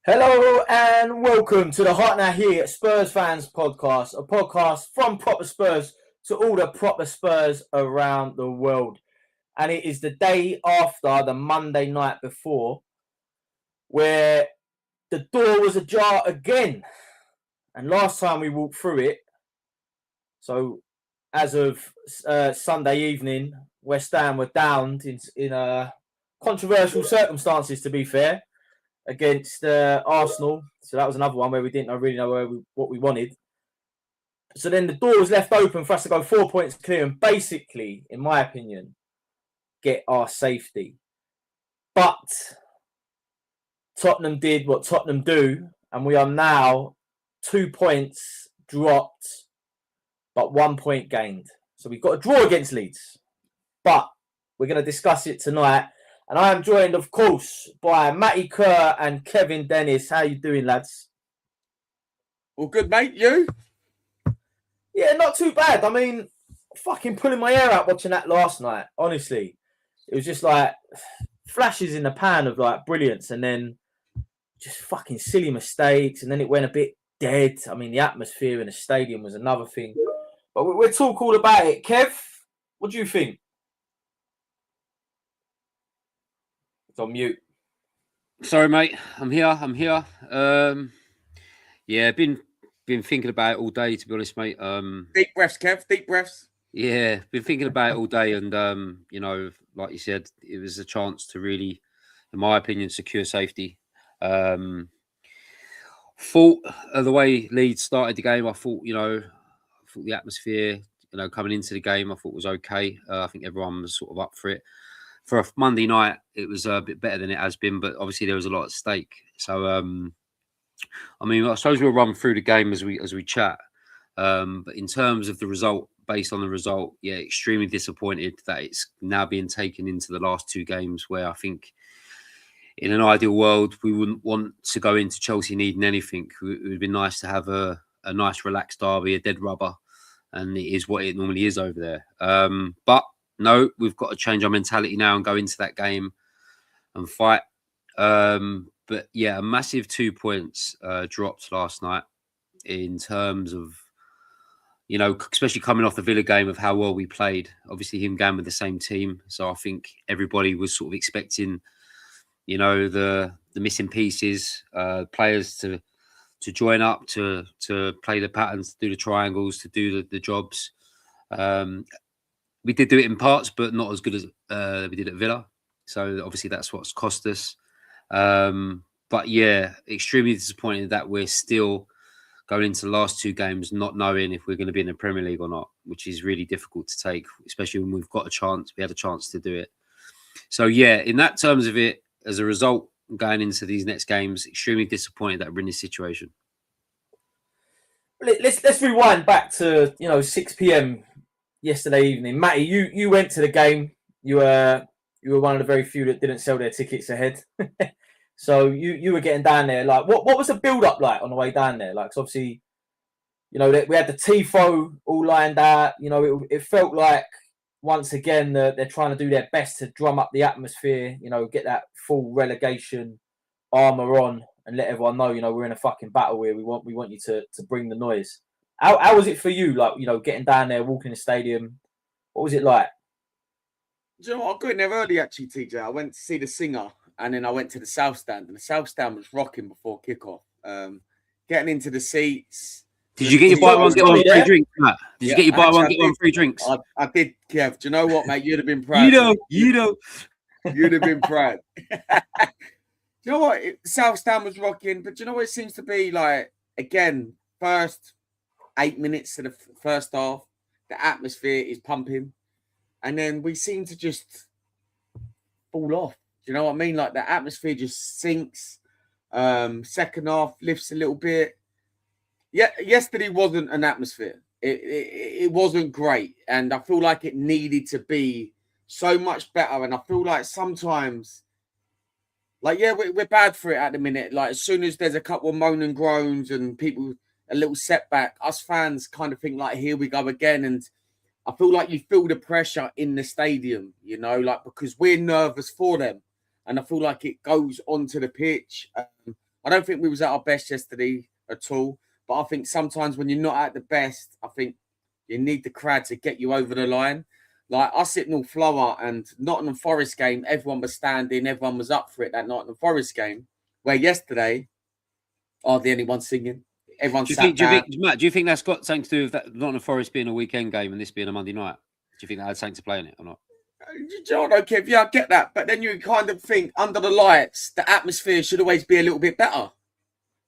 Hello and welcome to the Hot Now Here Spurs Fans Podcast, a podcast from Proper Spurs to all the Proper Spurs around the world. And it is the day after the Monday night before where the door was ajar again. And last time we walked through it, so as of Sunday evening, West Ham were downed in controversial circumstances, to be fair, against Arsenal. So that was another one where we didn't really know what we wanted. So then the door was left open for us to go 4 points clear and basically, in my opinion, get our safety. But Tottenham did what Tottenham do, and we are now 2 points dropped, but 1 point gained. So we've got a draw against Leeds. But we're going to discuss it tonight. And I am joined, of course, by Matty Kerr and Kevin Dennis. How you doing, lads? All good, mate. You? Yeah, not too bad. I mean, fucking pulling my hair out watching that last night. Honestly, it was just like flashes in the pan of like brilliance, and then just fucking silly mistakes, and then it went a bit dead. I mean, the atmosphere in the stadium was another thing. But we'll talk all about it. Kev, what do you think? On mute. Sorry, mate. I'm here. Yeah, been thinking about it all day, to be honest, mate. Deep breaths, Kev. Deep breaths. Yeah, been thinking about it all day, and like you said, it was a chance to really, in my opinion, secure safety. Thought the way Leeds started the game, I thought the atmosphere, coming into the game, I thought was okay. I think everyone was sort of up for it. For a Monday night, it was a bit better than it has been, but obviously there was a lot at stake. So, I suppose we'll run through the game as we chat. But in terms of the result, based on the result, yeah, extremely disappointed that it's now being taken into the last two games, where I think in an ideal world we wouldn't want to go into Chelsea needing anything. It would be nice to have a nice relaxed derby, a dead rubber, and it is what it normally is over there. But no, we've got to change our mentality now and go into that game and fight. But yeah, a massive 2 points dropped last night in terms of, especially coming off the Villa game of how well we played. Obviously, him going with the same team. So I think everybody was sort of expecting, the missing pieces, players to join up, to play the patterns, to do the triangles, to do the jobs. We did do it in parts, but not as good as we did at Villa. So obviously that's what's cost us. But yeah, extremely disappointed that we're still going into the last two games not knowing if we're going to be in the Premier League or not, which is really difficult to take, especially when we've got a chance. We had a chance to do it. So yeah, in that terms of it, as a result, going into these next games, extremely disappointed that we're in this situation. Let's rewind back to 6 p.m. yesterday evening. Matty, you went to the game. You were one of the very few that didn't sell their tickets ahead. So you were getting down there. Like, what was the build up like on the way down there? Like, 'cause obviously, we had the tifo all lined out. It felt like once again they're trying to do their best to drum up the atmosphere. Get that full relegation armor on and let everyone know. We're in a fucking battle here. We want you to bring the noise. How was it for you? Like, getting down there, walking the stadium. What was it like? Do you know what? I got in there early, actually, TJ. I went to see the singer, and then I went to the South Stand, and the South Stand was rocking before kickoff. Getting into the seats. Did you get your buy one, get one free drink, Matt? Did you get your buy one, get one free drinks? I did, Kev. Do you know what, mate? You'd have been proud. You'd have been proud. Do you know what? South Stand was rocking, but do you know what it seems to be like? Again, first 8 minutes of the first half, the atmosphere is pumping, and then we seem to just fall off. Do you know what I mean? Like, the atmosphere just sinks. Second half lifts a little bit. Yeah, yesterday wasn't an atmosphere. It wasn't great, and I feel like it needed to be so much better. And I feel like sometimes, like, yeah, we're bad for it at the minute. Like, as soon as there's a couple of moan and groans and people a little setback, us fans kind of think like, here we go again. And I feel like you feel the pressure in the stadium, like, because we're nervous for them. And I feel like it goes onto the pitch. I don't think we was at our best yesterday at all. But I think sometimes when you're not at the best, I think you need the crowd to get you over the line. Like us at North Lower and Nottingham Forest game, everyone was standing, everyone was up for it, that Nottingham Forest game. Where yesterday, hardly anyone singing. Everyone sat down. Matt, do you think that's got something to do with that Nottingham Forest being a weekend game and this being a Monday night? Do you think that had something to play in it or not? I don't care. Yeah, I get that. But then you kind of think under the lights, the atmosphere should always be a little bit better.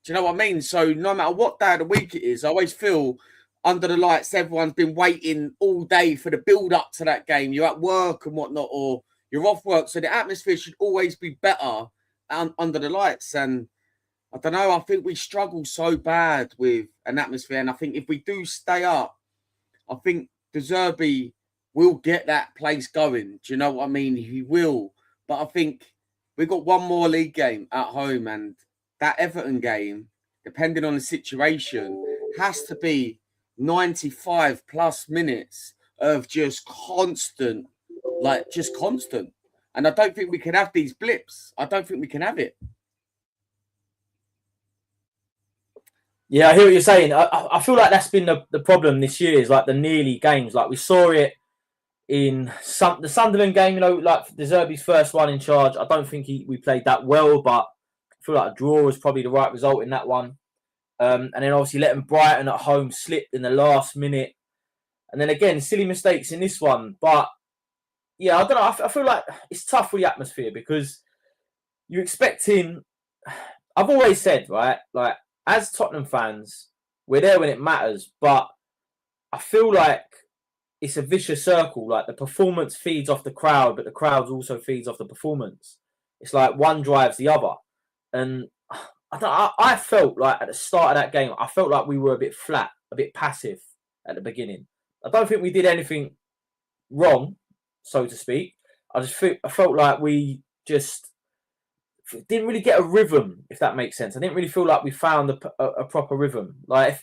Do you know what I mean? So no matter what day of the week it is, I always feel under the lights, everyone's been waiting all day for the build up to that game. You're at work and whatnot, or you're off work. So the atmosphere should always be better under the lights. And I don't know, I think we struggle so bad with an atmosphere. And I think if we do stay up, I think De Zerbi will get that place going. Do you know what I mean? He will. But I think we've got one more league game at home, and that Everton game, depending on the situation, has to be 95 plus minutes of just constant. And I don't think we can have these blips. I don't think we can have it. Yeah, I hear what you're saying. I feel like that's been the problem this year, is like the nearly games. Like we saw it in the Sunderland game, you know, like De Zerbi's first one in charge. I don't think we played that well, but I feel like a draw was probably the right result in that one. And then obviously letting Brighton at home slip in the last minute. And then again, silly mistakes in this one. But yeah, I don't know. I feel like it's tough for the atmosphere because you're expecting... I've always said, right, like as Tottenham fans, we're there when it matters. But I feel like it's a vicious circle. Like the performance feeds off the crowd, but the crowd also feeds off the performance. It's like one drives the other. And I felt like at the start of that game, I felt like we were a bit flat, a bit passive at the beginning. I don't think we did anything wrong, so to speak. I felt like we just didn't really get a rhythm, if that makes sense. I didn't really feel like we found a proper rhythm. Like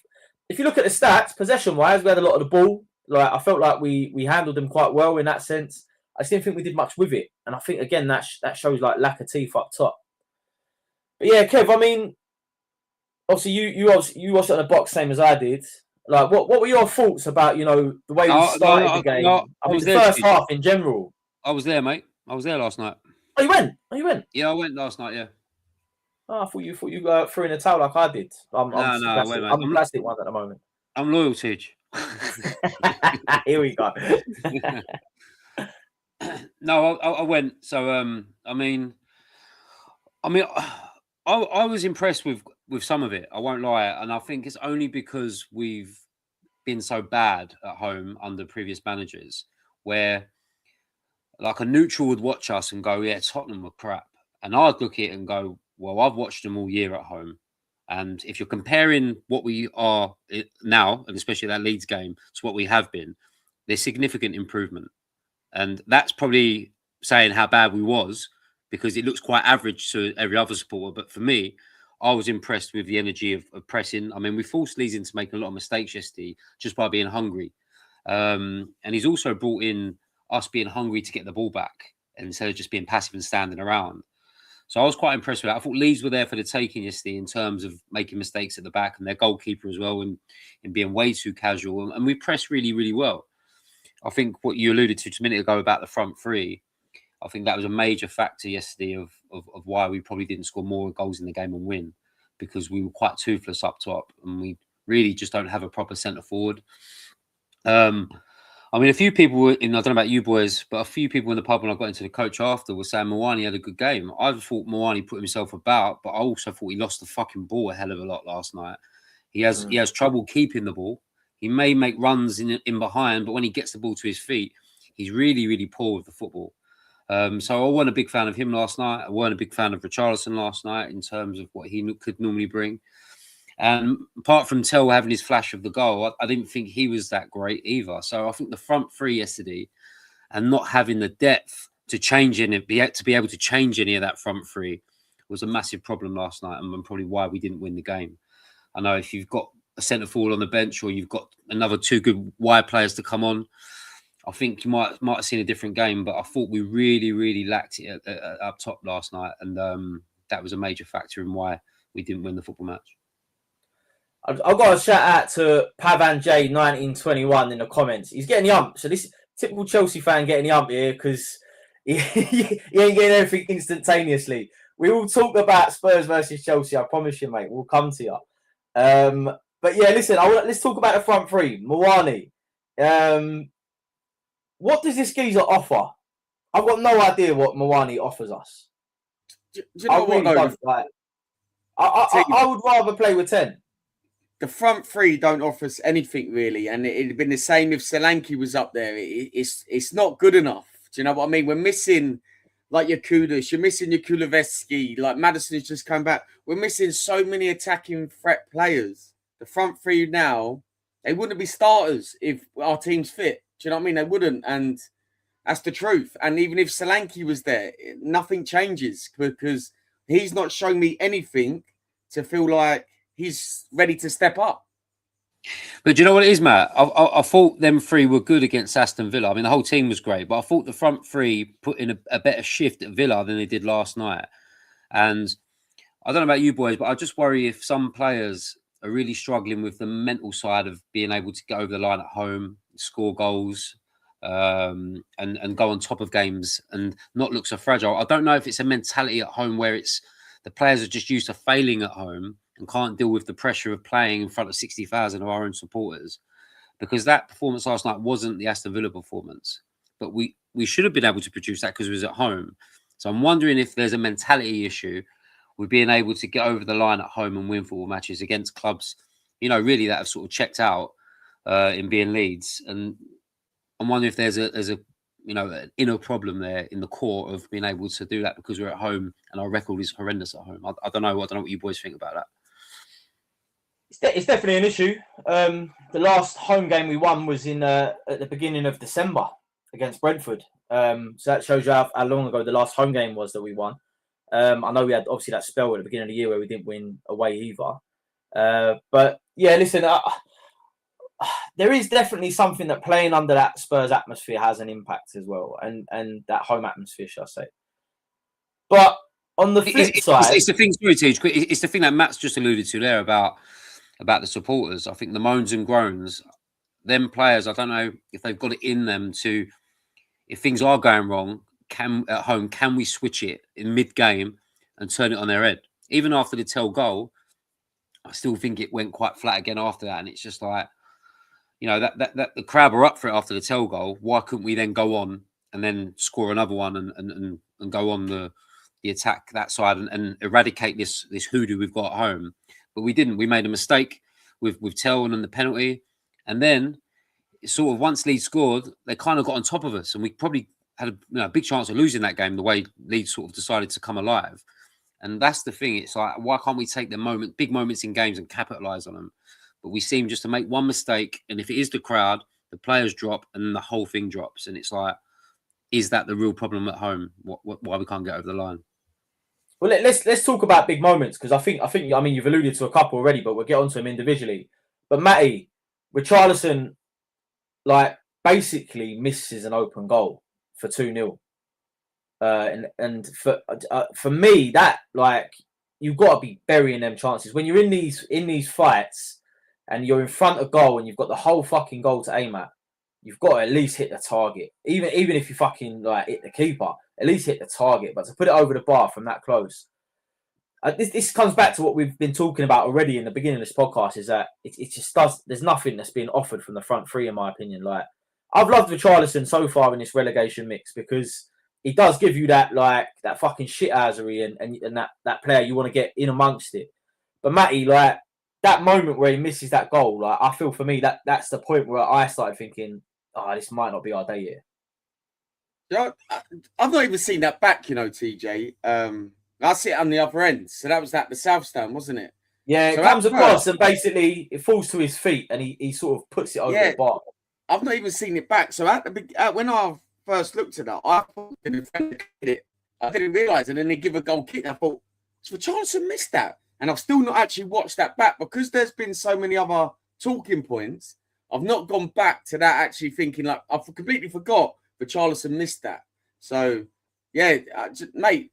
if you look at the stats, possession-wise, we had a lot of the ball. Like I felt like we handled them quite well in that sense. I just didn't think we did much with it, and I think again that shows like lack of teeth up top. But yeah, Kev, I mean, obviously you watched it on the box same as I did. Like, what were your thoughts about, you know, the way we started the game? I mean, the first half in general. I was there, mate. I was there last night. Oh, you went? Yeah, I went last night. Yeah. Oh, I thought you threw in a towel like I did. I'm the plastic one at the moment. I'm loyal, Tidge. Here we go. No, I went. So, I was impressed with some of it. I won't lie, and I think it's only because we've been so bad at home under previous managers, where like a neutral would watch us and go, "Yeah, Tottenham were crap," and I'd look at it and go, "Well, I've watched them all year at home." And if you're comparing what we are now, and especially that Leeds game, to what we have been, there's significant improvement. And that's probably saying how bad we was, because it looks quite average to every other supporter. But for me, I was impressed with the energy of pressing. I mean, we forced Leeds into making a lot of mistakes yesterday just by being hungry. And he's also brought in us being hungry to get the ball back instead of just being passive and standing around. So I was quite impressed with that. I thought Leeds were there for the taking yesterday in terms of making mistakes at the back, and their goalkeeper as well, and being way too casual. And we pressed really, really well. I think what you alluded to just a minute ago about the front three, I think that was a major factor yesterday of why we probably didn't score more goals in the game and win, because we were quite toothless up top, and we really just don't have a proper centre forward. I mean, a few people were in, I don't know about you boys, but a few people in the pub when I got into the coach after were saying Moani had a good game. I thought Moani put himself about, but I also thought he lost the fucking ball a hell of a lot last night. He has trouble keeping the ball. He may make runs in behind, but when he gets the ball to his feet, he's really, really poor with the football. So I wasn't a big fan of him last night. I wasn't a big fan of Richarlison last night in terms of what he could normally bring. And apart from Tell having his flash of the goal, I didn't think he was that great either. So I think the front three yesterday and not having the depth to change in it, to be able to change any of that front three was a massive problem last night, and probably why we didn't win the game. I know if you've got a centre forward on the bench, or you've got another two good wide players to come on, I think you might have seen a different game. But I thought we really, really lacked it up top last night, and that was a major factor in why we didn't win the football match. I've got a shout out to Pavan J 1921 in the comments. He's getting the ump. So this typical Chelsea fan getting the ump here because he ain't getting everything instantaneously. We will talk about Spurs versus Chelsea. I promise you, mate. We'll come to you. But yeah, listen. Let's talk about the front three. Mawani. What does this geezer offer? I've got no idea what Mawani offers us. Do you know what? I would rather play with 10. The front three don't offer us anything really, and it'd have been the same if Solanke was up there. It's not good enough. Do you know what I mean? We're missing like your Kudus, you're missing your Kulusevski, like Madison's just come back. We're missing so many attacking threat players. The front three now, they wouldn't be starters if our team's fit. Do you know what I mean? They wouldn't, and that's the truth. And even if Solanke was there, nothing changes because he's not showing me anything to feel like he's ready to step up. But do you know what it is, Matt? I thought them three were good against Aston Villa. I mean, the whole team was great, but I thought the front three put in a better shift at Villa than they did last night. And I don't know about you boys, but I just worry if some players are really struggling with the mental side of being able to get over the line at home, score goals, and go on top of games and not look so fragile. I don't know if it's a mentality at home where it's the players are just used to failing at home and can't deal with the pressure of playing in front of 60,000 of our own supporters, because that performance last night wasn't the Aston Villa performance. But we should have been able to produce that because it was at home. So I'm wondering if there's a mentality issue with being able to get over the line at home and win football matches against clubs, you know, really that have sort of checked out in being Leeds. And I'm wondering if there's a you know, an inner problem there in the core of being able to do that because we're at home and our record is horrendous at home. I don't know. I don't know what you boys think about that. It's definitely an issue. The last home game we won was at the beginning of December against Brentford. So that shows you how long ago the last home game was that we won. I know we had obviously that spell at the beginning of the year where we didn't win away either. But yeah, listen, there is definitely something that playing under that Spurs atmosphere has an impact as well, and that home atmosphere, shall I say. But on the flip side... It's the thing, sorry, Tej, it's the thing that Matt's just alluded to there about the supporters. I think the moans and groans, them players, I don't know if they've got it in them to, if things are going wrong, at home, can we switch it in mid-game and turn it on their head? Even after the Tell goal, I still think it went quite flat again after that, and it's just like, you know, that the crowd were up for it after the Tell goal. Why couldn't we then go on and then score another one and go on the attack that side and eradicate this hoodoo we've got at home? But we didn't. We made a mistake with Tell and the penalty, and then sort of once Leeds scored, they kind of got on top of us, and we probably had a big chance of losing that game. The way Leeds sort of decided to come alive, and that's the thing. It's like, why can't we take the big moments in games and capitalize on them? But we seem just to make one mistake, and if it is the crowd, the players drop, and the whole thing drops. And it's like, is that the real problem at home? Why we can't get over the line? Well, let's talk about big moments, because I mean you've alluded to a couple already, but we'll get onto them individually. But Matty, Richarlison, like, basically misses an open goal for 2-0, and for me, that, like, you've got to be burying them chances when you're in these fights and you're in front of goal and you've got the whole fucking goal to aim at. You've got to at least hit the target, even if you fucking like hit the keeper. At least hit the target, but to put it over the bar from that close, this comes back to what we've been talking about already in the beginning of this podcast. Is that it just does? There's nothing that's being offered from the front three, in my opinion. Like, I've loved Richarlison so far in this relegation mix because he does give you that fucking shithousery and that player you want to get in amongst it. But Matty, like, that moment where he misses that goal, like, I feel for me that's the point where I started thinking, this might not be our day here. Yeah, I've not even seen that back, you know, TJ. I see it on the other end. So that was the south stand, wasn't it? Yeah, it comes across and basically it falls to his feet and he sort of puts it over the bar. I've not even seen it back. So when I first looked at that, I thought I didn't realise, and then they give a goal kick. I thought, Richarlison missed that. And I've still not actually watched that back because there's been so many other talking points. I've not gone back to that actually thinking, like, I've completely forgot Richarlison missed that. So, yeah, mate,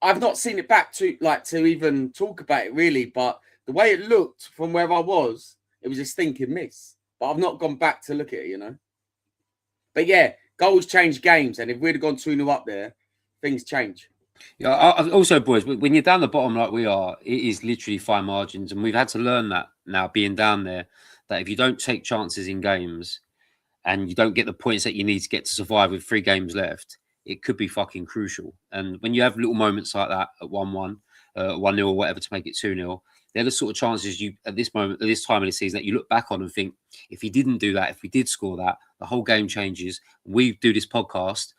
I've not seen it back to even talk about it really, but the way it looked from where I was, it was a stinking miss. But I've not gone back to look at it, But yeah, goals change games, and if we'd have gone 2-0 up there, things change. Yeah. Also, boys, when you're down the bottom like we are, it is literally fine margins, and we've had to learn that now being down there. That if you don't take chances in games, and you don't get the points that you need to get to survive with 3 games left, it could be fucking crucial. And when you have little moments like that at 1-1, 1-0 or whatever to make it 2-0, they're the sort of chances you at this moment, at this time of the season, that you look back on and think, if he didn't do that, if we did score that, the whole game changes. We do this podcast,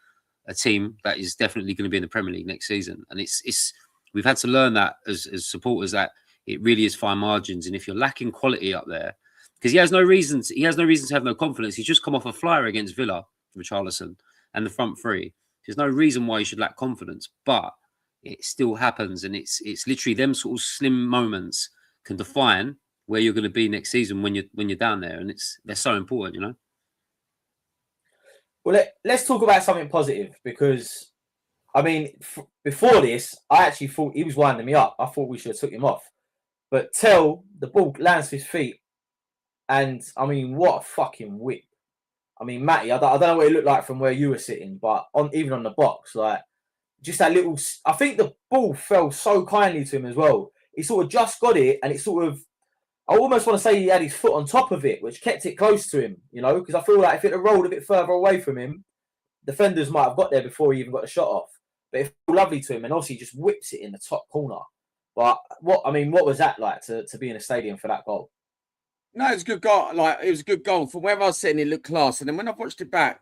a team that is definitely going to be in the Premier League next season. And it's we've had to learn that as supporters, that it really is fine margins. And if you're lacking quality up there, because he has no reason to have no confidence. He's just come off a flyer against Villa, Richarlison, and the front three. There's no reason why you should lack confidence, but it still happens, and it's literally them sort of slim moments can define where you're going to be next season when you're down there, and they're so important, Well, let's talk about something positive, because I mean, before this, I actually thought he was winding me up. I thought we should have took him off, but till the ball lands to his feet, and I mean, what a fucking whip! I mean, Matty, I don't know what it looked like from where you were sitting, but even on the box, like just that little. I think the ball fell so kindly to him as well. He sort of just got it, and it sort of. I almost want to say he had his foot on top of it, which kept it close to him, because I feel like if it had rolled a bit further away from him, defenders might have got there before he even got the shot off. But it felt lovely to him, and obviously he just whips it in the top corner. But what was that like to be in a stadium for that goal? No, it was a good goal. It was a good goal. From where I was sitting, it looked class. And then when I watched it back,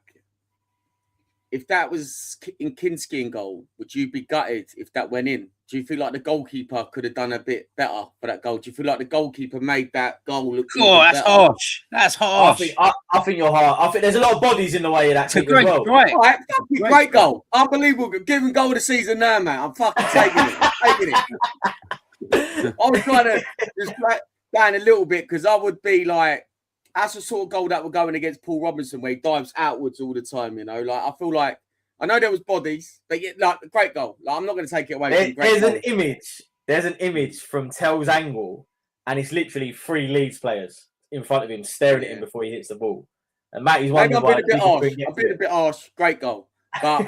if that was in Kinski in goal, would you be gutted if that went in? Do you feel like the goalkeeper could have done a bit better for that goal? Do you feel like the goalkeeper made that goal look that's better? harsh. That's harsh. I think you're hard. I think there's a lot of bodies in the way of that kick as well. Right. All right, great goal. Unbelievable. Give him goal of the season now, man. I'm fucking taking it. I was trying to just down a little bit, because I would be like, that's the sort of goal that we're going against Paul Robinson, where he dives outwards all the time, I feel like, I know there was bodies, but great goal. I'm not going to take it away. There's an image from Tell's angle, and it's literally 3 Leeds players in front of him staring at him before he hits the ball. And Matty's wondering why. I've been a bit harsh. Great goal, but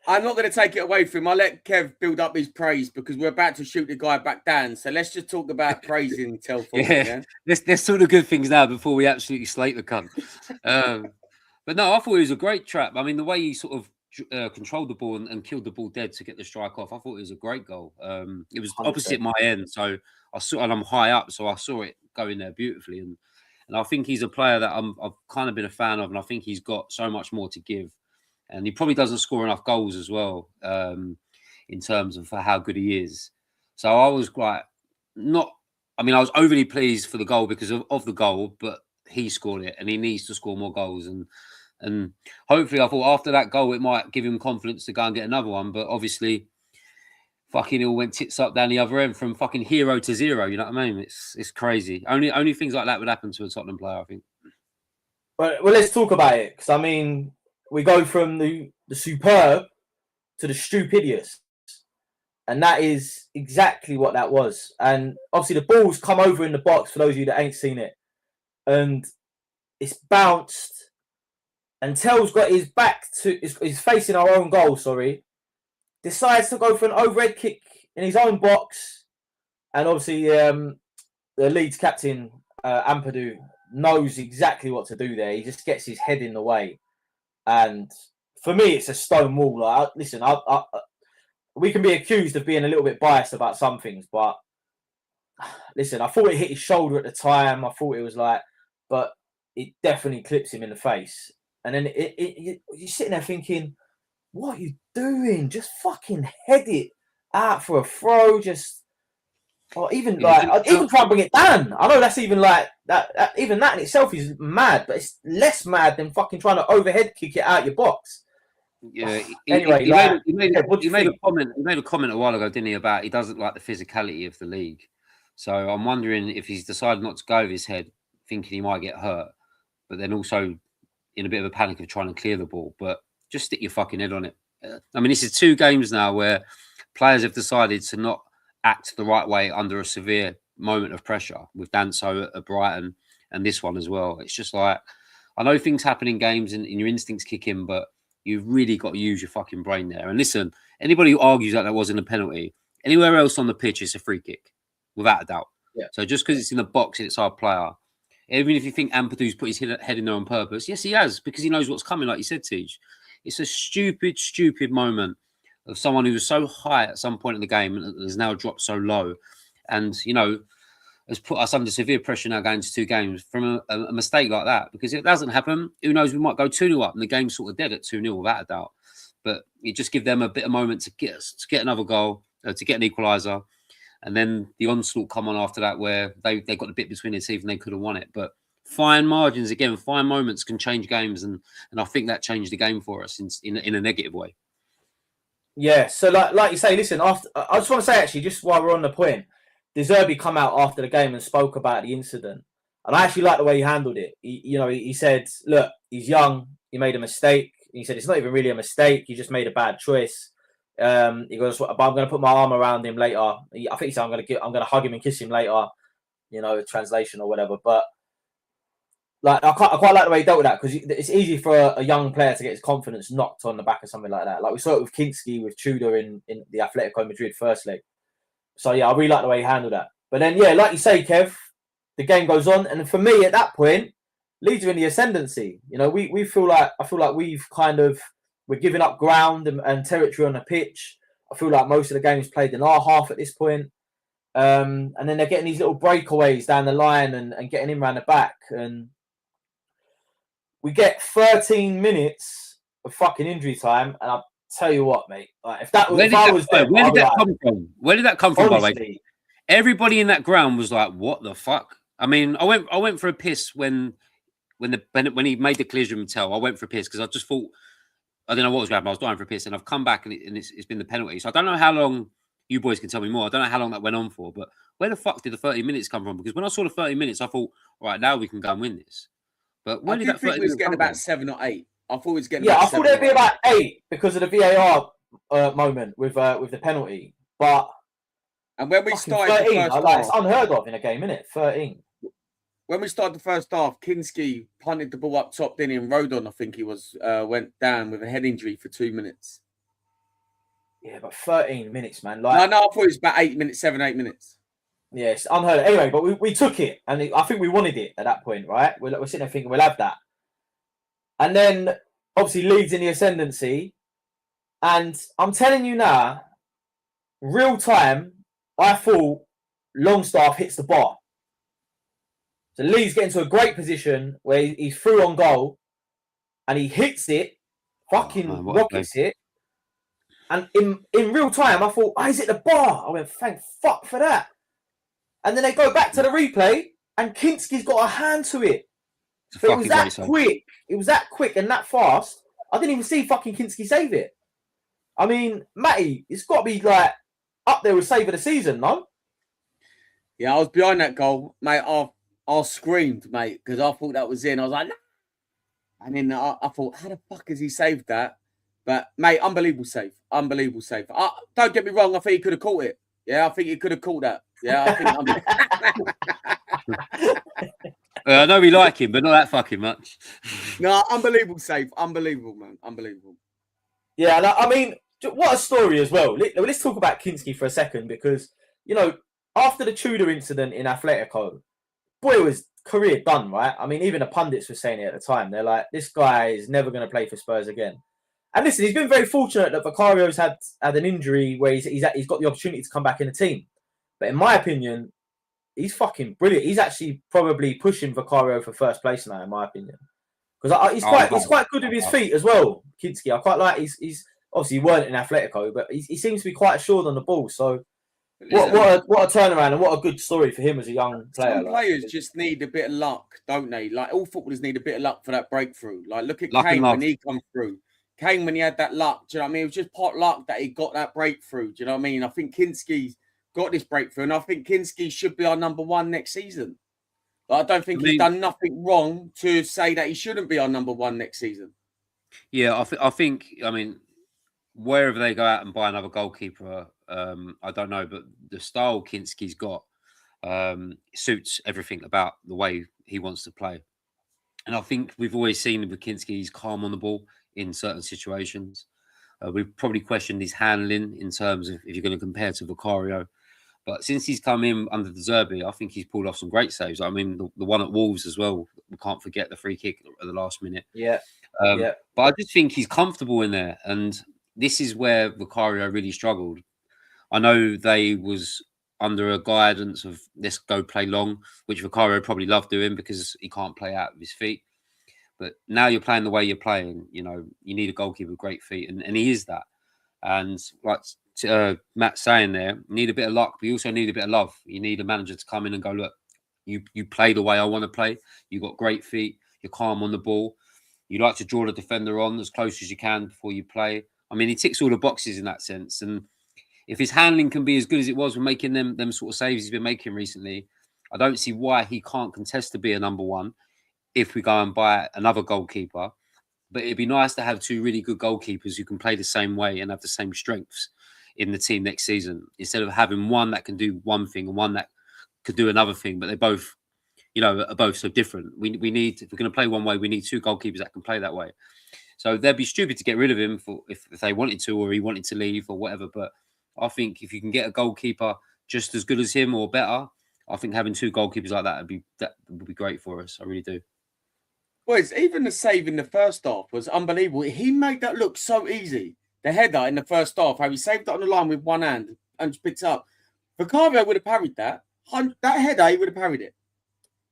I'm not going to take it away from him. I'll let Kev build up his praise, because we're about to shoot the guy back down. So let's just talk about praising Tell. There's sort of good things now before we absolutely slate the cunt. But no, I thought it was a great trap. I mean, the way he sort of controlled the ball and killed the ball dead to get the strike off, I thought it was a great goal. It was 100%. Opposite my end, so I saw, and I'm high up, so I saw it go in there beautifully. And I think he's a player that I've kind of been a fan of, and I think he's got so much more to give. And he probably doesn't score enough goals as well, in terms of how good he is. So I was I was overly pleased for the goal because of the goal, but he scored it, and he needs to score more goals. And hopefully, I thought after that goal, it might give him confidence to go and get another one. But obviously, fucking it all went tits up down the other end from fucking hero to zero. You know what I mean? It's crazy. Only things like that would happen to a Tottenham player, I think. Well, let's talk about it, because I mean, we go from the superb to the stupidious. And that is exactly what that was. And obviously the ball's come over in the box, for those of you that ain't seen it. And it's bounced. And Tell's got his back to... He's facing our own goal, decides to go for an overhead kick in his own box. And obviously the Leeds captain, Ampadu, knows exactly what to do there. He just gets his head in the way. And for me, it's a stone wall. Listen, we can be accused of being a little bit biased about some things, but listen, I thought it hit his shoulder at the time. I thought it was but it definitely clips him in the face. And then you're sitting there thinking, what are you doing? Just fucking head it out for a throw. Even try and bring it down. I know that's even that. Even that in itself is mad, but it's less mad than fucking trying to overhead kick it out your box. Yeah. Anyway, he made a comment. He made a comment a while ago, didn't he, about he doesn't like the physicality of the league. So I'm wondering if he's decided not to go with his head, thinking he might get hurt, but then also in a bit of a panic of trying to clear the ball. But just stick your fucking head on it. I mean, this is 2 games now where players have decided to not act the right way under a severe moment of pressure with Danso at Brighton and this one as well. It's just like, I know things happen in games and your instincts kick in, but you've really got to use your fucking brain there. And listen, anybody who argues that wasn't a penalty, anywhere else on the pitch, it's a free kick, without a doubt. Yeah. So just because it's in the box and it's our player, even if you think Ampadu's put his head in there on purpose, yes, he has, because he knows what's coming, like you said, Tej. It's a stupid, stupid moment of someone who was so high at some point in the game and has now dropped so low. And, you know, has put us under severe pressure now going to 2 games from a mistake like that. Because if it doesn't happen, who knows, we might go 2-0 up and the game's sort of dead at 2-0 without a doubt. But you just give them a bit of moment to get another goal, to get an equaliser. And then the onslaught come on after that where they got a bit between their teeth and they could have won it. But fine margins, again, fine moments can change games. And I think that changed the game for us in a negative way. Yeah, so like you say, listen, I just want to say, actually, just while we're on the point, De Zerbi come out after the game and spoke about the incident. And I actually like the way he handled it. He said, look, he's young. He made a mistake. He said, it's not even really a mistake. He just made a bad choice. He goes, but I'm going to put my arm around him later. I think he said, I'm going to hug him and kiss him later, translation or whatever. But like, I quite like the way he dealt with that, because it's easy for a young player to get his confidence knocked on the back of something like that. Like we saw it with Kinski, with Tudor in the Atletico Madrid first leg. So yeah, I really like the way he handled that. But then, yeah, like you say, Kev, the game goes on, and for me at that point, Leeds are in the ascendancy. We feel like we're giving up ground and territory on the pitch. I feel like most of the game is played in our half at this point. And then they're getting these little breakaways down the line and getting in around the back. And we get 13 minutes of fucking injury time. And I'll tell you what, mate. Like, where did that come from? Where did that come from, by the way? Everybody in that ground was like, what the fuck? I mean, I went for a piss when he made the collision with Tell. I went for a piss because I just thought, I don't know what was happening. I was dying for a piss, and I've come back and it's been the penalty. So I don't know how long, you boys can tell me more. I don't know how long that went on for, but where the fuck did the 30 minutes come from? Because when I saw the 30 minutes, I thought, all right, now we can go and win this. But when did that 30 minutes getting about 7 or 8. I thought it was getting. Yeah, I thought it'd be about 8 because of the VAR moment with the penalty. And when we started 13, the first half, it's unheard of in a game, isn't it? 13. When we started the first half, Kinski punted the ball up top, then in Rodon, I think he was, went down with a head injury for 2 minutes. Yeah, but 13 minutes, man. No, I thought it was about 8 minutes, 7, 8 minutes. Yeah, it's unheard of. Anyway, but we took it, and I think we wanted it at that point, right? We're sitting there thinking we'll have that. And then, obviously, Leeds in the ascendancy. And I'm telling you now, real time, I thought Longstaff hits the bar. So Leeds get into a great position where he's through on goal and he hits it, rockets it. And in real time, I thought, is it the bar? I went, thank fuck for that. And then they go back to the replay and Kinski's got a hand to it. But it was that quick. It was that quick and that fast. I didn't even see fucking Kinski save it. I mean, Matty, it's got to be like up there with save of the season, no? Yeah, I was behind that goal, mate. I screamed, mate, because I thought that was in. I was like, no. And then I thought, how the fuck has he saved that? But, mate, unbelievable save. Unbelievable save. Don't get me wrong. I think he could have caught it. Yeah, I think he could have caught that. Yeah, I think. I know we like him, but not that fucking much. No, unbelievable save. Unbelievable, man. Unbelievable. Yeah, I mean, what a story as well. Let's talk about Kinski for a second because, after the Tudor incident in Atletico, boy, was career done, right? I mean, even the pundits were saying it at the time. They're like, this guy is never going to play for Spurs again. And listen, he's been very fortunate that Vicario's had an injury where he's got the opportunity to come back in the team. But in my opinion, he's fucking brilliant. He's actually probably pushing Vicario for first place now, in my opinion. Because he's quite good with his feet as well, Kinski. I quite like he's obviously he weren't in Atletico, but he seems to be quite assured on the ball. So what a turnaround and what a good story for him as a young player. Some players just need a bit of luck, don't they? Like all footballers need a bit of luck for that breakthrough. Like look at Kane when he come through. Kane when he had that luck, do you know what I mean? It was just part luck that he got that breakthrough. Do you know what I mean? I think Kinski's got this breakthrough, and I think Kinski should be our number one next season. But I don't think he's done nothing wrong to say that he shouldn't be our number one next season. Yeah, I think. I mean, wherever they go out and buy another goalkeeper, I don't know, but the style Kinski's got suits everything about the way he wants to play. And I think we've always seen with Kinski, he's calm on the ball in certain situations. We've probably questioned his handling in terms of if you're going to compare to Vicario. But since he's come in under De Zerbi, I think he's pulled off some great saves. I mean, the one at Wolves as well. We can't forget the free kick at the last minute. Yeah. But I just think he's comfortable in there. And this is where Vicario really struggled. I know they was under a guidance of let's go play long, which Vicario probably loved doing because he can't play out of his feet. But now you're playing the way you're playing, you know, you need a goalkeeper with great feet, and he is that. And like Matt's saying there, you need a bit of luck, but you also need a bit of love. You need a manager to come in and go, look, you play the way I want to play. You got great feet. You're calm on the ball. You like to draw the defender on as close as you can before you play. I mean, he ticks all the boxes in that sense. And if his handling can be as good as it was when making them sort of saves he's been making recently, I don't see why he can't contest to be a number one if we go and buy another goalkeeper. But it'd be nice to have two really good goalkeepers who can play the same way and have the same strengths in the team next season, instead of having one that can do one thing and one that could do another thing, but they both, you know, are both so different. We need, if we're going to play one way, we need two goalkeepers that can play that way. So they'd be stupid to get rid of him if they wanted to, or he wanted to leave or whatever. But I think if you can get a goalkeeper just as good as him or better, I think having two goalkeepers like that would be great for us. I really do. Well, it's even the save in the first half was unbelievable. He made that look so easy. The header in the first half, how he saved it on the line with one hand and just picked it up. Vicario would have parried that. That header, he would have parried it.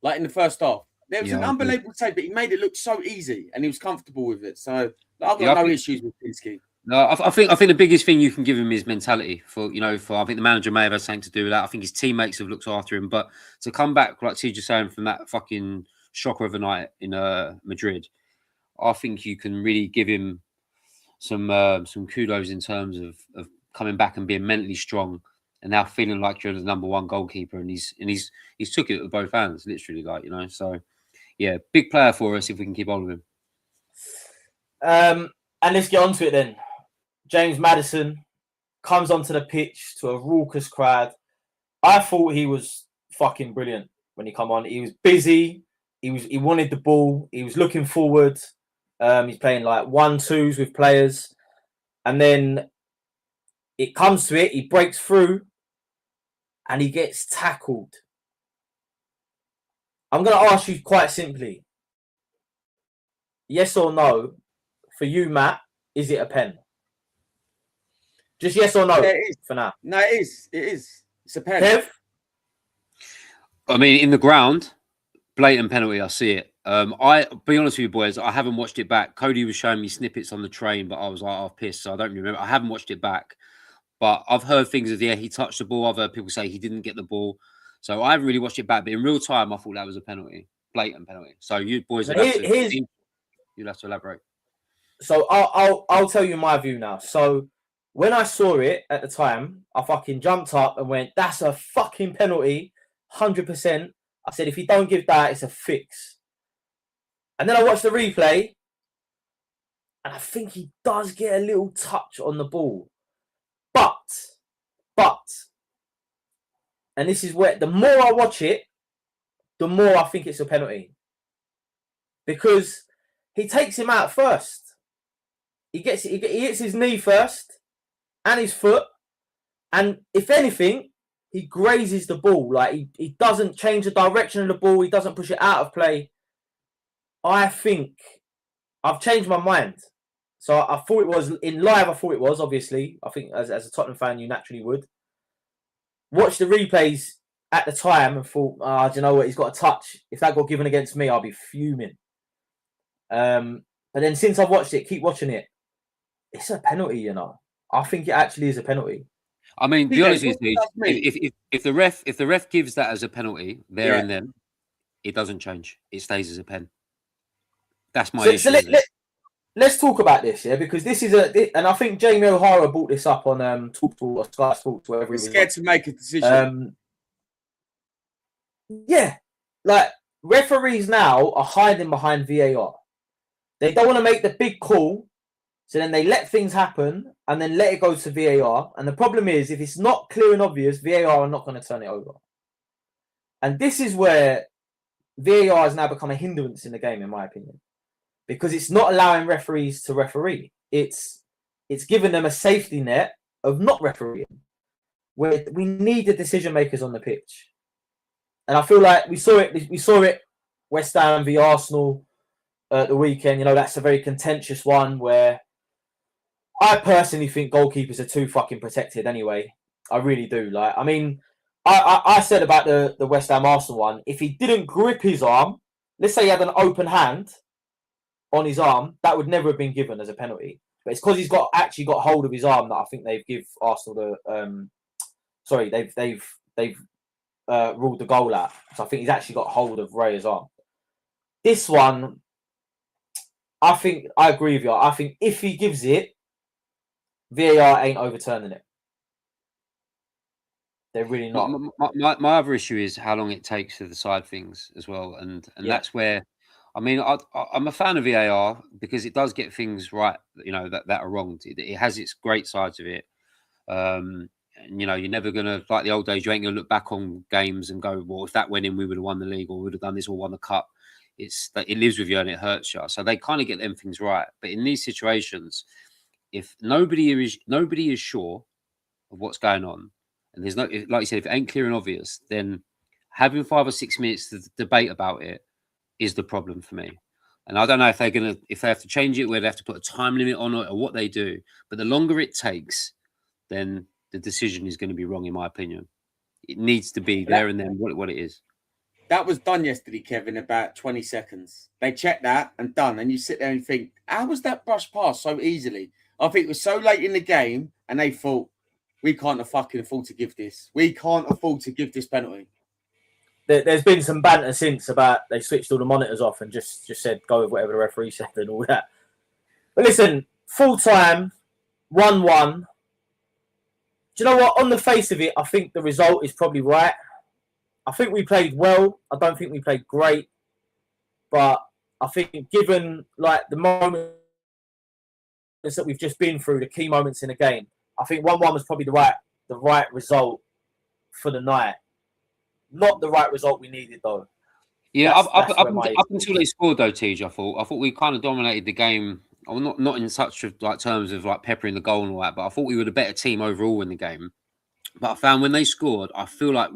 Like in the first half. There was an unbelievable save, but he made it look so easy and he was comfortable with it. So I've got no issues with Kinski. No, I think the biggest thing you can give him is mentality. I think the manager may have had something to do with that. I think his teammates have looked after him, but to come back, like TJ saying, from that fucking shocker of a night in Madrid, I think you can really give him some kudos in terms of coming back and being mentally strong and now feeling like you're the number one goalkeeper, and he's took it with both hands, literally, like, you know. So yeah, big player for us if we can keep hold of him. And let's get on to it then. James Maddison comes onto the pitch to a raucous crowd. I thought he was fucking brilliant when he come on. He was busy. He wanted the ball. He was looking forward. He's playing like 1-2s with players. And then it comes to it. He breaks through and he gets tackled. I'm going to ask you quite simply. Yes or no? For you, Matt, is it a pen? Just yes or no for now. No, it is. It is. It's a pen. Kev? I mean, in the ground, blatant penalty. I see it. I be honest with you, boys, I haven't watched it back. Cody was showing me snippets on the train, but I was like, oh, pissed. So I don't remember. I haven't watched it back, but I've heard things of he touched the ball. I've heard people say he didn't get the ball. So I haven't really watched it back, but in real time, I thought that was a penalty, blatant penalty. So you boys, you'd have to elaborate. So I'll tell you my view now. So when I saw it at the time, I fucking jumped up and went, that's a fucking penalty, 100%. I said, if you don't give that, it's a fix. And then I watched the replay, and I think he does get a little touch on the ball. But, and this is where, the more I watch it, the more I think it's a penalty. Because he takes him out first. He hits his knee first and his foot. And if anything, he grazes the ball. Like he doesn't change the direction of the ball. He doesn't push it out of play. I think I've changed my mind. So I thought it was in live. I thought it was, obviously. I think as a Tottenham fan, you naturally would. Watch the replays at the time and thought, do you know what? He's got a touch. If that got given against me, I'll be fuming. But then since I've watched it, keep watching it. It's a penalty, you know. I think it actually is a penalty. I mean, the honest is, if the ref gives that as a penalty there and then, it doesn't change. It stays as a pen. That's my issue. Let's talk about this, because this is and I think Jamie O'Hara brought this up on TalkSport or Sky Sports, wherever. He's scared to make a decision. Like referees now are hiding behind VAR. They don't want to make the big call So then they let things happen and then let it go to VAR. And the problem is, if it's not clear and obvious, VAR are not going to turn it over. And this is where VAR has now become a hindrance in the game, in my opinion, because it's not allowing referees to referee. It's giving them a safety net of not refereeing, where we need the decision makers on the pitch. And I feel like we saw it West Ham v Arsenal at the weekend. You know, that's a very contentious one where I personally think goalkeepers are too fucking protected anyway. I really do. Like, I mean, I said about the West Ham Arsenal one, if he didn't grip his arm, let's say he had an open hand on his arm, that would never have been given as a penalty. But it's because he's actually got hold of his arm that I think they've give Arsenal they've ruled the goal out. So I think he's actually got hold of Raya's arm. This one, I think I agree with you. I think if he gives it, VAR ain't overturning it. They're really not. My other issue is how long it takes to decide things as well, and that's where, I mean, I'm a fan of VAR because it does get things right, you know, that are wrong. It has its great sides of it, and you know, you're never gonna, like the old days, you ain't gonna look back on games and go, well, if that went in, we would have won the league, or we would have done this, or won the cup. It lives with you and it hurts you. So they kind of get them things right, but in these situations, if nobody is sure of what's going on, and there's no, like you said, if it ain't clear and obvious, then having 5 or 6 minutes to debate about it is the problem for me. And I don't know if they have to change it, where they have to put a time limit on it, or what they do. But the longer it takes, then the decision is going to be wrong, in my opinion. It needs to be there and then what it is. That was done yesterday, Kevin, about 20 seconds. They checked that and done. And you sit there and think, how was that brush past so easily? I think it was so late in the game, and they thought, we can't fucking afford to give this. We can't afford to give this penalty. There's been some banter since about they switched all the monitors off and just said go with whatever the referee said and all that. But listen, full time, 1-1. Do you know what? On the face of it, I think the result is probably right. I think we played well. I don't think we played great. But I think given like the moments that we've just been through, the key moments in the game, I think 1-1 was probably the right result for the night. Not the right result we needed, though. Yeah, up until they scored, though, Tej, I thought we kind of dominated the game. Well, not in such like terms of like peppering the goal and all that, but I thought we were the better team overall in the game. But I found when they scored, I feel like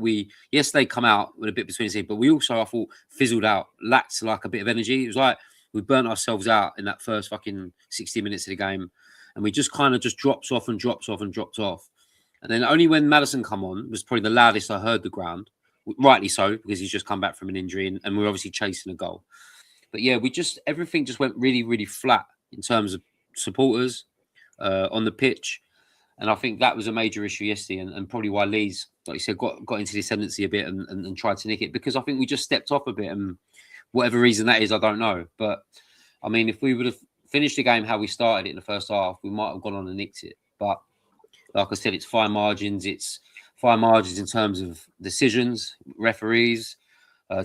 they come out with a bit between the teeth, but we also, I thought, fizzled out, lacked like a bit of energy. It was like we burnt ourselves out in that first fucking 60 minutes of the game. And we just kind of just dropped off. And then only when Maddison come on was probably the loudest I heard the ground. Rightly so, because he's just come back from an injury and we're obviously chasing a goal. But yeah, everything just went really, really flat in terms of supporters on the pitch. And I think that was a major issue yesterday, and probably why Leeds, like you said, got into the ascendancy a bit and tried to nick it, because I think we just stepped off a bit, and whatever reason that is, I don't know. But I mean, if we would have finished the game how we started it in the first half, we might have gone on and nicked it. But like I said, it's fine margins. It's fine margins in terms of decisions, referees,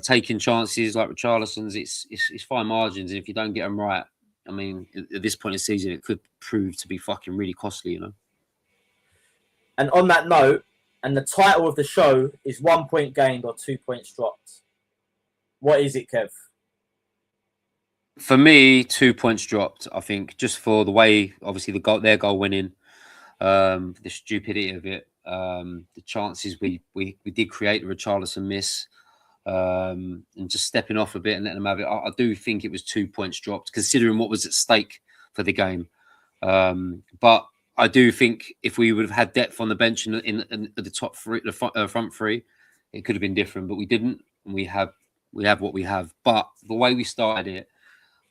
taking chances like Richarlison's. It's fine margins. And if you don't get them right, I mean, at this point in the season, it could prove to be fucking really costly, you know. And on that note, and the title of the show is 1 point gained or 2 points dropped. What is it, Kev? For me, 2 points dropped. I think just for the way, obviously, their goal winning, the stupidity of it, the chances we did create, the Richarlison miss, and just stepping off a bit and letting them have it. I do think it was 2 points dropped, considering what was at stake for the game. But I do think if we would have had depth on the bench in the top three, the front three, it could have been different. But we didn't, and we have what we have. But the way we started it,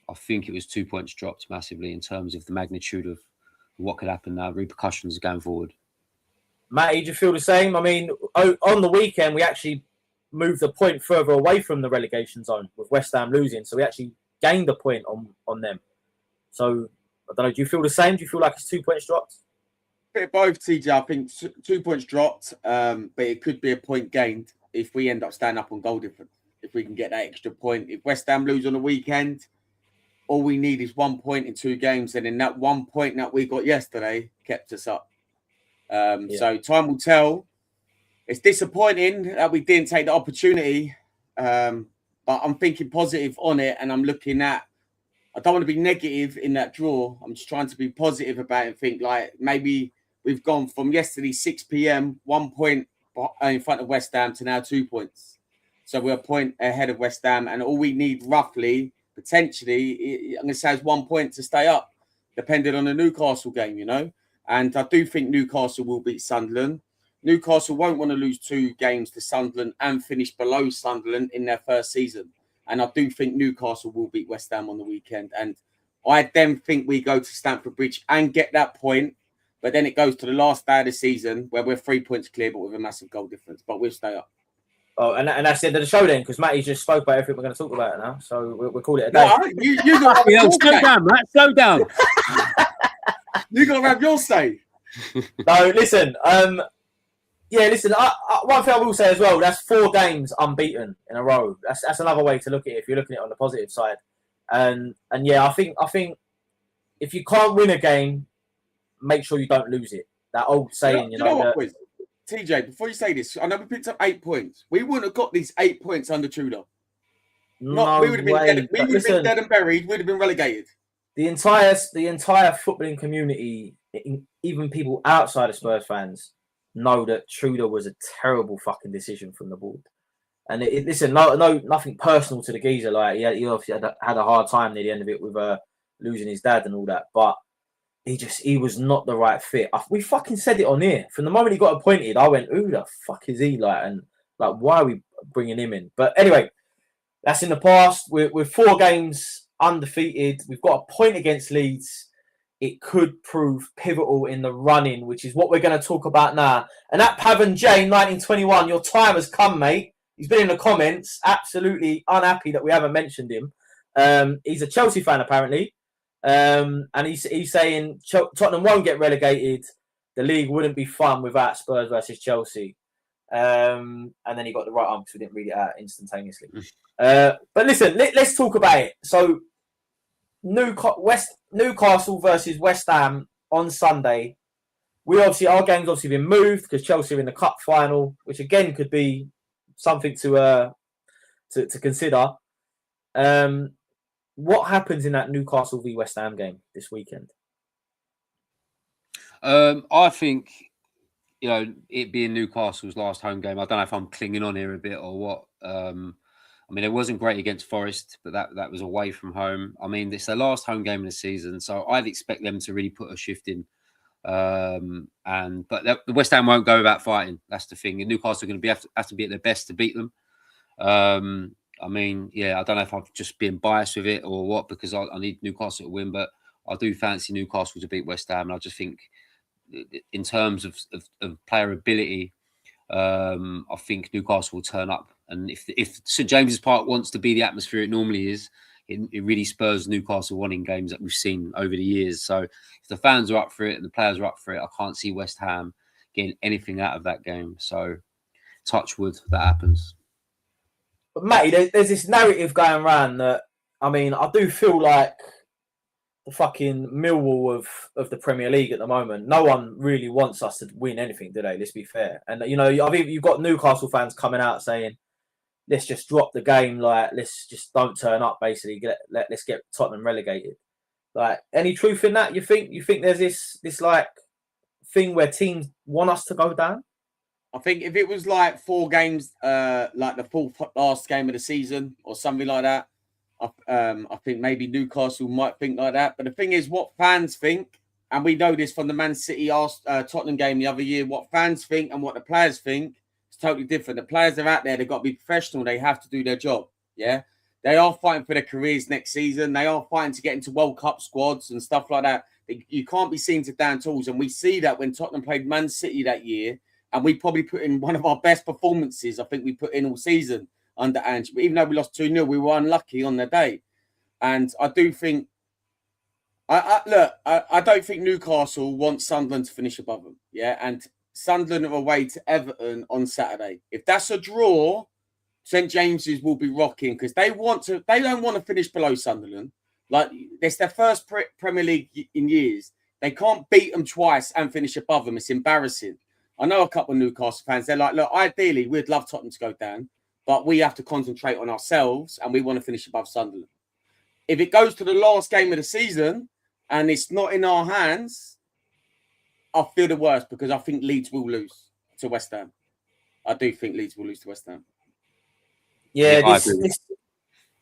I think it was 2 points dropped massively in terms of the magnitude of what could happen now, repercussions going forward. Matty, do you feel the same? I mean, on the weekend, we actually moved a point further away from the relegation zone with West Ham losing. So we actually gained a point on them. So, I don't know, do you feel the same? Do you feel like it's 2 points dropped? Bit of both, TJ. I think 2 points dropped, but it could be a point gained if we end up standing up on goal difference. If we can get that extra point. If West Ham lose on the weekend, all we need is 1 point in 2 games, and in that 1 point that we got yesterday kept us up. So time will tell. It's disappointing that we didn't take the opportunity, but I'm thinking positive on it, and I'm looking at. I don't want to be negative in that draw. I'm just trying to be positive about it and think like maybe we've gone from yesterday 6 p.m. 1 point in front of West Ham to now 2 points. So we're a point ahead of West Ham, and all we need roughly, potentially, I'm going to say is 1 point to stay up, depending on the Newcastle game, you know. And I do think Newcastle will beat Sunderland. Newcastle won't want to lose 2 games to Sunderland and finish below Sunderland in their first season. And I do think Newcastle will beat West Ham on the weekend. And I then think we go to Stamford Bridge and get that point. But then it goes to the last day of the season where we're 3 points clear, but with a massive goal difference. But we'll stay up. Oh, and that's the end of the show then, because Matty just spoke about everything we're going to talk about now. So we'll call it a day. No, you got to slow down, Matt. Slow down. You got to have your say. No, listen. Listen. One thing I will say as well. That's 4 games unbeaten in a row. That's another way to look at it if you're looking at it on the positive side. And yeah, I think if you can't win a game, make sure you don't lose it. That old saying, you know what, TJ, before you say this, I know we picked up 8 points. We wouldn't have got these 8 points under Tudor. We would have been dead and buried. We'd have been relegated. The entire footballing community, even people outside of Spurs fans, know that Tudor was a terrible fucking decision from the board. And listen, nothing personal to the geezer. Like he obviously had a hard time near the end of it with losing his dad and all that, but he was not the right fit. We fucking said it on here from the moment he got appointed. I went, "Who the fuck is he?" And why are we bringing him in? But anyway, that's in the past. We're 4 games undefeated. We've got a point against Leeds. It could prove pivotal in the running, which is what we're going to talk about now. And that Pavan J 1921, your time has come, mate. He's been in the comments, absolutely unhappy that we haven't mentioned him. He's a Chelsea fan, apparently. And he's saying Tottenham won't get relegated. The league wouldn't be fun without Spurs versus Chelsea. And then he got the right arm because we didn't read it out instantaneously. But listen, let's talk about it. So Newcastle versus West Ham on Sunday. Our game's obviously been moved because Chelsea are in the cup final, which again could be something to consider. What happens in that Newcastle v West Ham game this weekend? I think, it being Newcastle's last home game, I don't know if I'm clinging on here a bit or what. I mean, it wasn't great against Forest, but that was away from home. I mean, it's their last home game of the season, so I'd expect them to really put a shift in. But the West Ham won't go without fighting. That's the thing. And Newcastle are going to have to be at their best to beat them. I mean, I don't know if I've just been biased with it or what, because I need Newcastle to win, but I do fancy Newcastle to beat West Ham. And I just think in terms of player ability, I think Newcastle will turn up. And if St James's Park wants to be the atmosphere it normally is, it really spurs Newcastle winning games that we've seen over the years. So if the fans are up for it and the players are up for it, I can't see West Ham getting anything out of that game. So touch wood, that happens. But Matty, there's this narrative going around that, I mean, I do feel like the fucking Millwall of the Premier League at the moment. No one really wants us to win anything, do they? Let's be fair. And, I think you've got Newcastle fans coming out saying, let's just drop the game. Let's just don't turn up, basically. Let's get Tottenham relegated. Any truth in that? You think there's this thing where teams want us to go down? I think if it was 4 games, like the last game of the season or something like that, I think maybe Newcastle might think like that. But the thing is, what fans think, and we know this from the Man City Tottenham game the other year, what fans think and what the players think is totally different. The players are out there, they've got to be professional, they have to do their job. Yeah. They are fighting for their careers next season. They are fighting to get into World Cup squads and stuff like that. You can't be seen to down tools. And we see that when Tottenham played Man City that year, and we probably put in one of our best performances I think we put in all season under Ange. But even though we lost 2-0, we were unlucky on the day. And I do think, I don't think Newcastle wants Sunderland to finish above them. Yeah. And Sunderland are away to Everton on Saturday. If that's a draw, St James's will be rocking because they don't want to finish below Sunderland. Like, it's their first Premier League in years. They can't beat them twice and finish above them. It's embarrassing. I know a couple of Newcastle fans. They're like, look, ideally, we'd love Tottenham to go down, but we have to concentrate on ourselves and we want to finish above Sunderland. If it goes to the last game of the season and it's not in our hands, I feel the worst because I think Leeds will lose to West Ham. I do think Leeds will lose to West Ham. Yeah,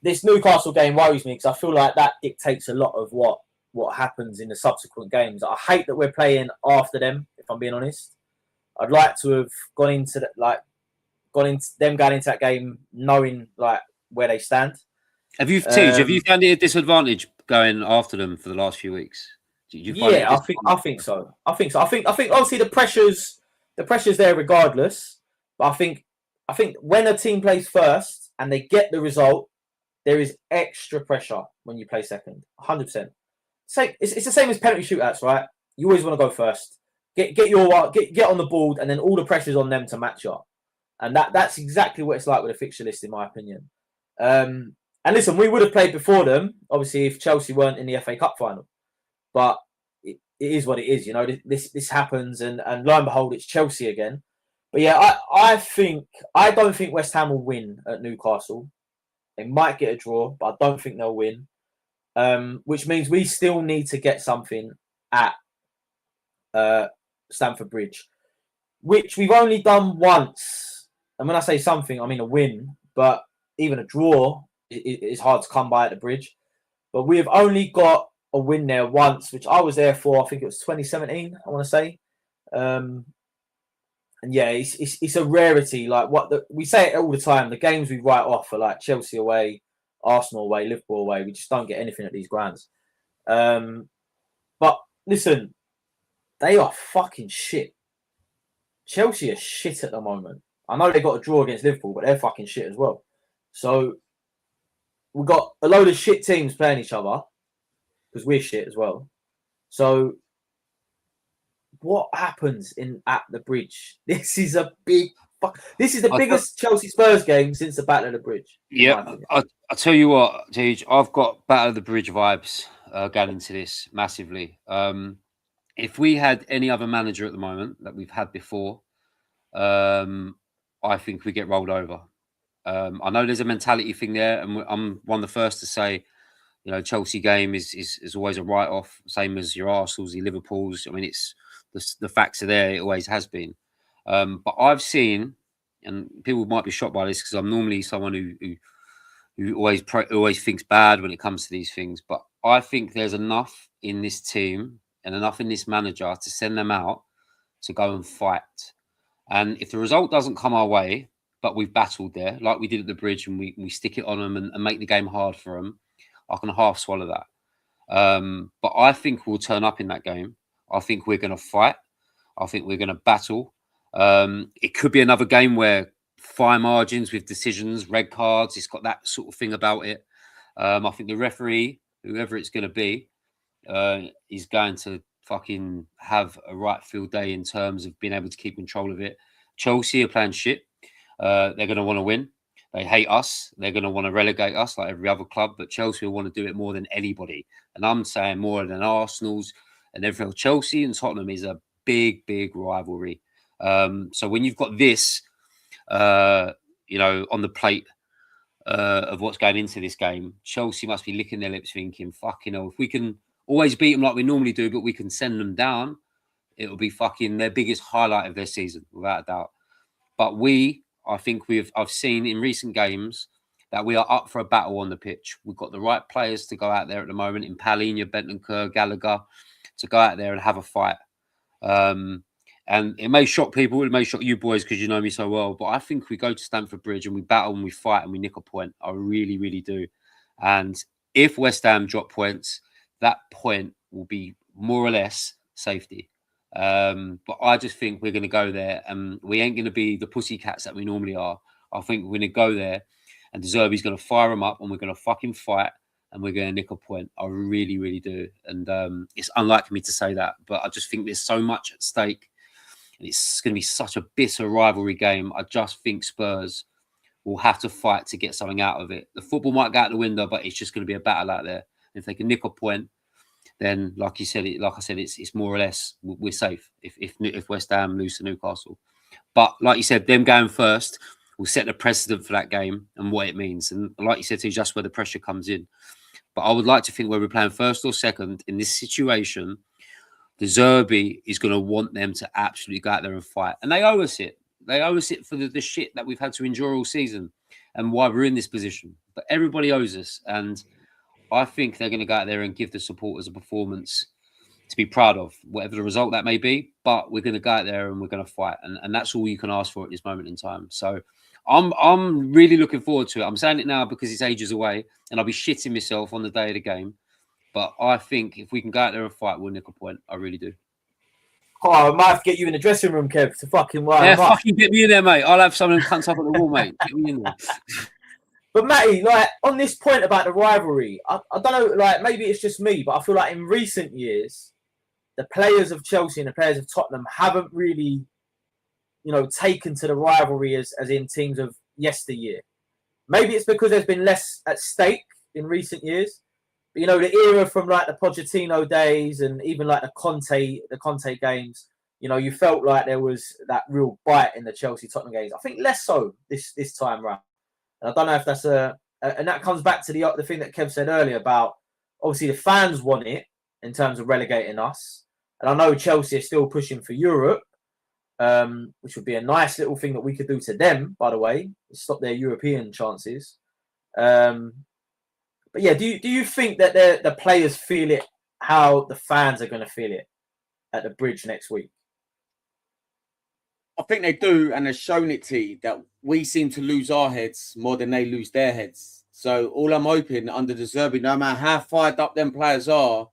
this Newcastle game worries me because I feel like that dictates a lot of what happens in the subsequent games. I hate that we're playing after them, if I'm being honest. I'd like to have gone into going into that game knowing like where they stand. Have you found it a disadvantage going after them for the last few weeks? I think so. I think obviously the pressure's there regardless. But I think when a team plays first and they get the result, there is extra pressure when you play second. 100%. It's the same as penalty shootouts, right? You always want to go first. Get on the board, and then all the pressure's on them to match up. And that's exactly what it's like with a fixture list, in my opinion. And listen, we would have played before them, obviously, if Chelsea weren't in the FA Cup final. But it is what it is, you know. This happens, and lo and behold, it's Chelsea again. But yeah, I don't think West Ham will win at Newcastle. They might get a draw, but I don't think they'll win. Which means we still need to get something at Stamford Bridge, which we've only done once. And when I say something, I mean a win. But even a draw is hard to come by at the Bridge. But we've only got a win there once, which I was there for. I think it was 2017. I want to say. And yeah, it's a rarity. Like we say it all the time. The games we write off are like Chelsea away, Arsenal away, Liverpool away. We just don't get anything at these grounds. But listen, they are fucking shit. Chelsea are shit at the moment. I know they got a draw against Liverpool, but they're fucking shit as well. So we've got a load of shit teams playing each other because we're shit as well. So what happens at the Bridge? This is a big fuck. This is the biggest Chelsea Spurs game since the Battle of the Bridge. Yeah, I tell you what, Tej, I've got Battle of the Bridge vibes going into this massively. If we had any other manager at the moment that we've had before, I think we get rolled over. I know there's a mentality thing there, and I'm one of the first to say, you know, Chelsea game is always a write-off, same as your Arsenal's, your Liverpool's. I mean, it's the facts are there. It always has been. But I've seen, and people might be shocked by this because I'm normally someone who always thinks bad when it comes to these things. But I think there's enough in this team and enough in this manager to send them out to go and fight. And if the result doesn't come our way, but we've battled there, like we did at the Bridge, and we stick it on them and make the game hard for them, I can half swallow that. But I think we'll turn up in that game. I think we're going to fight. I think we're going to battle. It could be another game where fine margins with decisions, red cards, it's got that sort of thing about it. I think the referee, whoever it's going to be, is going to fucking have a right field day in terms of being able to keep control of it. Chelsea are playing shit. They're going to want to win. They hate us. They're going to want to relegate us like every other club, but Chelsea will want to do it more than anybody. And I'm saying more than Arsenal's and everything else. Chelsea and Tottenham is a big, big rivalry. So when you've got this, on the plate of what's going into this game, Chelsea must be licking their lips thinking, fucking hell, if we can always beat them like we normally do, but we can send them down, it'll be fucking their biggest highlight of their season, without a doubt. But I've seen in recent games that we are up for a battle on the pitch. We've got the right players to go out there at the moment in Palhinha, Bentancur, Gallagher, to go out there and have a fight. And it may shock people, it may shock you boys because you know me so well, but I think we go to Stamford Bridge and we battle and we fight and we nick a point. I really, really do. And if West Ham drop points, that point will be more or less safety. But I just think we're going to go there and we ain't going to be the pussycats that we normally are. I think we're going to go there and De Zerbi's going to fire them up and we're going to fucking fight and we're going to nick a point. I really, really do. And it's unlike me to say that, but I just think there's so much at stake. And it's going to be such a bitter rivalry game. I just think Spurs will have to fight to get something out of it. The football might go out the window, but it's just going to be a battle out there. If they can nick a point, then like I said, it's more or less we're safe if West Ham lose to Newcastle. But like you said, them going first will set the precedent for that game and what it means. And like you said, it's just where the pressure comes in. But I would like to think whether we're playing first or second in this situation, De Zerbi is going to want them to absolutely go out there and fight. And they owe us it. They owe us it for the shit that we've had to endure all season and why we're in this position. But everybody owes us. And I think they're going to go out there and give the supporters a performance to be proud of, whatever the result that may be. But we're going to go out there and we're going to fight. And that's all you can ask for at this moment in time. So I'm really looking forward to it. I'm saying it now because it's ages away and I'll be shitting myself on the day of the game. But I think if we can go out there and fight, we'll nick a point. I really do. Oh, I might have to get you in the dressing room, Kev, to fucking line Yeah, fucking get me in there, mate. I'll have someone cunts up at the wall, mate. Get me in there. But Matty, like on this point about the rivalry, I don't know, like maybe it's just me, but I feel like in recent years, the players of Chelsea and the players of Tottenham haven't really, taken to the rivalry as in teams of yesteryear. Maybe it's because there's been less at stake in recent years. But, the era from like the Pochettino days and even like the Conte games, you felt like there was that real bite in the Chelsea-Tottenham games. I think less so this time round. And I don't know if that's and that comes back to the thing that Kev said earlier about obviously the fans want it in terms of relegating us. And I know Chelsea are still pushing for Europe, which would be a nice little thing that we could do to them, by the way, stop their European chances. But yeah, do you think that the players feel it how the fans are going to feel it at the Bridge next week? I think they do, and they've shown it to you that we seem to lose our heads more than they lose their heads. So all I'm hoping under De Zerbi, no matter how fired up them players are,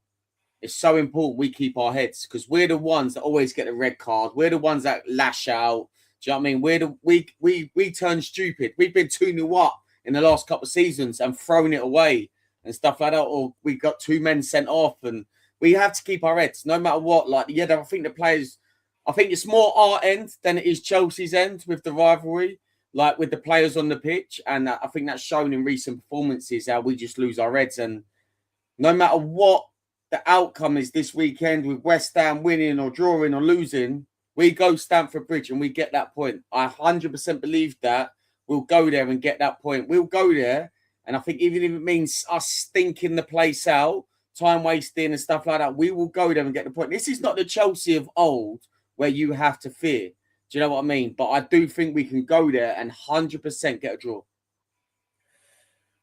it's so important we keep our heads because we're the ones that always get the red card. We're the ones that lash out. Do you know what I mean? We turn stupid. We've been 2-0 up in the last couple of seasons and thrown it away and stuff like that. Or we got 2 men sent off, and we have to keep our heads no matter what. Like, yeah, I think the players. I think it's more our end than it is Chelsea's end with the rivalry, like with the players on the pitch. And I think that's shown in recent performances how we just lose our heads. And no matter what the outcome is this weekend with West Ham winning or drawing or losing, we go Stamford Bridge and we get that point. I 100% believe that we'll go there and get that point. We'll go there. And I think even if it means us stinking the place out, time wasting and stuff like that, we will go there and get the point. This is not the Chelsea of old where you have to fear. Do you know what I mean? But I do think we can go there and 100% get a draw.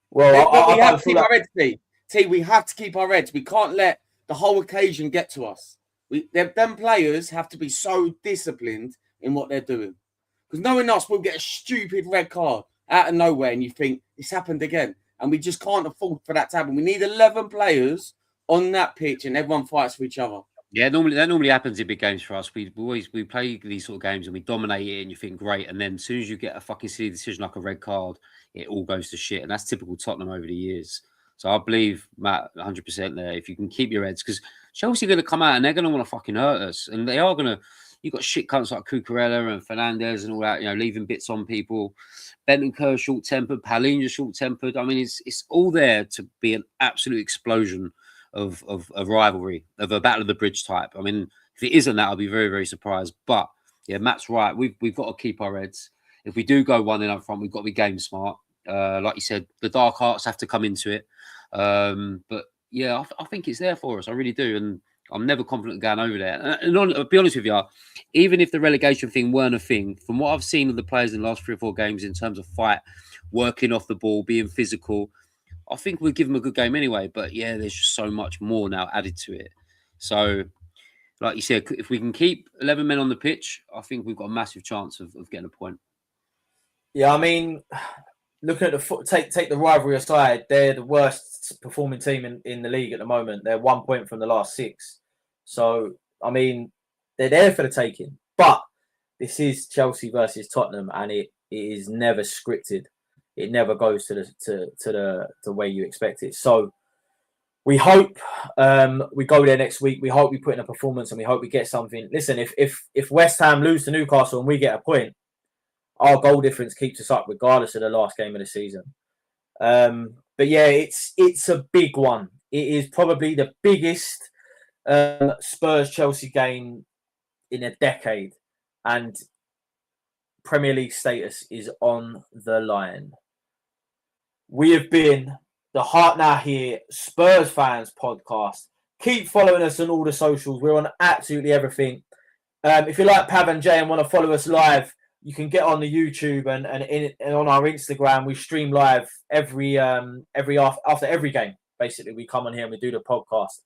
Well, we have to keep our heads, T. We have to keep our heads. We can't let the whole occasion get to us. Them players have to be so disciplined in what they're doing. Because knowing us, we'll get a stupid red card out of nowhere and you think, it's happened again. And we just can't afford for that to happen. We need 11 players on that pitch and everyone fights for each other. Yeah, that normally happens in big games for us. We play these sort of games and we dominate it and you think great. And then as soon as you get a fucking silly decision like a red card, it all goes to shit. And that's typical Tottenham over the years. So I believe, Matt, 100% there. If you can keep your heads, because Chelsea are going to come out and they're going to want to fucking hurt us. And they are going to, you've got shit cunts like Cucurella and Fernandez and all that, leaving bits on people. Bentancur short-tempered, Palhinha short-tempered. I mean, it's all there to be an absolute explosion of a rivalry, of a battle of the bridge type. I mean, if it isn't that, I'll be very, very surprised. But yeah, Matt's right. We've got to keep our heads. If we do go 1-0 up front, we've got to be game smart. Like you said, the dark arts have to come into it. But yeah, I think it's there for us. I really do. And I'm never confident going over there. And I'll be honest with you, even if the relegation thing weren't a thing, from what I've seen of the players in the last 3 or 4 games in terms of fight, working off the ball, being physical, I think we'll give them a good game anyway. But yeah, there's just so much more now added to it. So, like you said, if we can keep 11 men on the pitch, I think we've got a massive chance of getting a point. Yeah, I mean, looking at take the rivalry aside, they're the worst performing team in the league at the moment. They're 1 point from the last 6. So, I mean, they're there for the taking. But this is Chelsea versus Tottenham, and it is never scripted. It never goes to the way you expect it. So we hope we go there next week. We hope we put in a performance and we hope we get something. Listen, if West Ham lose to Newcastle and we get a point, our goal difference keeps us up regardless of the last game of the season. But yeah, it's a big one. It is probably the biggest Spurs-Chelsea game in a decade, and Premier League status is on the line. We have been the Heart Now Here Spurs Fans podcast. Keep following us on all the socials. We're on absolutely everything. If you like Pav and Jay and want to follow us live, you can get on the YouTube and on our Instagram. We stream live every after every game. Basically, we come on here and we do the podcast.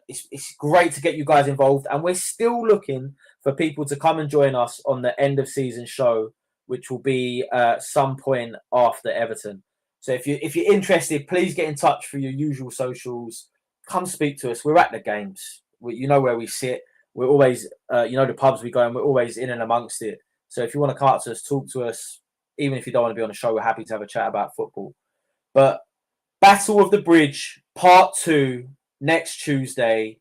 It's great to get you guys involved, and we're still looking for people to come and join us on the end of season show, which will be some point after Everton. So if you're interested, please get in touch through your usual socials. Come speak to us. We're at the games. You know where we sit. We're always, the pubs we go and we're always in and amongst it. So if you want to come up to us, talk to us, even if you don't want to be on the show, we're happy to have a chat about football. But Battle of the Bridge, Part 2, next Tuesday,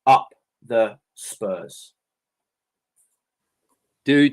up the Spurs. Do.